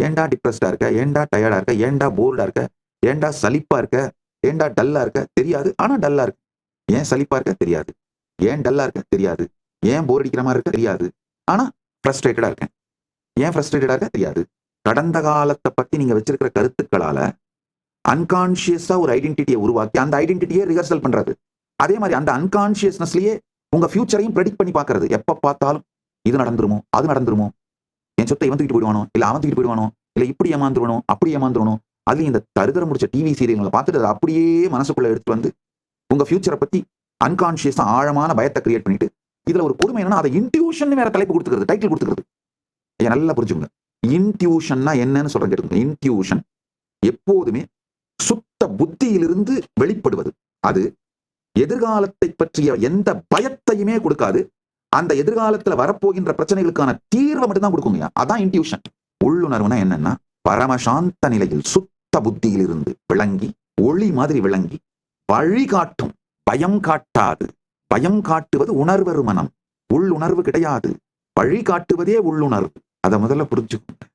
ஏன்டா டிப்ரெஸ்டா இருக்க, ஏன்டா டயர்டா இருக்க, ஏன்டா போர்டா இருக்க, ஏன்டா சலிப்பா இருக்க, ஏன்டா டல்லா இருக்க தெரியாது. ஆனா டல்லா இருக்கு. ஏன் சலிப்பா இருக்க தெரியாது. ஏன் டல்லா இருக்க தெரியாது. ஏன் போர் அடிக்கிற மாதிரி இருக்க தெரியாது. ஆனா ஃப்ரஸ்ட்ரேட்டடா இருக்கேன். ஏன் ஃப்ரஸ்ட்ரேட்டடா இருக்க தெரியாது. கடந்த காலத்தை பத்தி நீங்க வச்சிருக்கிற கருத்துக்களால அன்கான்சியஸா ஒரு ஐடென்டிட்டியை உருவாக்கி அந்த ஐடென்டிட்டியை ரிஹர்சல் பண்றது. அதே மாதிரி அந்த அன்கான்சியஸ்னஸ்லயே உங்க ஃபியூச்சரையும் ப்ரெடிக்ட் பண்ணி பாக்குறது. எப்ப பார்த்தாலும் இது நடந்துருமோ, அது நடந்துருமோ, என் சொத்தை இவன் தூக்கிட்டு போயிடுவானோ, இல்ல அவன் தூக்கிட்டு போயிடுவானோ, இல்ல இப்படி ஏமாந்துருவனோ, அப்படி ஏமாந்துருவனோ, அதுலயும் இந்த தருதரம் முடிச்ச டிவி சீரியல்களை பார்த்துட்டு அதை அப்படியே மனசுக்குள்ள எடுத்து வந்து உங்க ஃபியூச்சரை பத்தி அன்கான்சியஸா ஆழமான பயத்தை கிரியேட் பண்ணிட்டு, இதுல ஒரு கொடுமை என்னன்னா அதை இன்ட்யூஷன் வேற தலைப்பு கொடுத்துக்கிறது, டைட்டில் கொடுத்துக்கிறது. நல்லா புரிஞ்சுங்க. இன்ட்யூஷன்னா என்னன்னு சொல்றேன் கேட்டுங்க. இன்ட்யூஷன் எப்போதுமே சுத்த புத்தியிலிருந்து வெளிப்படுவது. அது எதிர்காலத்தை பற்றிய எந்த பயத்தையுமே கொடுக்காது. அந்த எதிர்காலத்துல வரப்போகின்ற பிரச்சனைகளுக்கான தீர்வை மட்டும் தான் கொடுக்குங்க. அதான் இன்ட்யூஷன். உள்ளுணர்வுனா என்னன்னா பரமசாந்த நிலையில் சுத்த புத்தியிலிருந்து விளங்கி ஒளி மாதிரி விளங்கி வழிகாட்டும். பயம் காட்டாது. பயம் காட்டுவது உணர்வரு மனம். உள்ளுணர்வு கிடையாது. வழி காட்டுவதே உள்ளுணர்வு. அதை முதல்ல புரிஞ்சுக்கோங்க.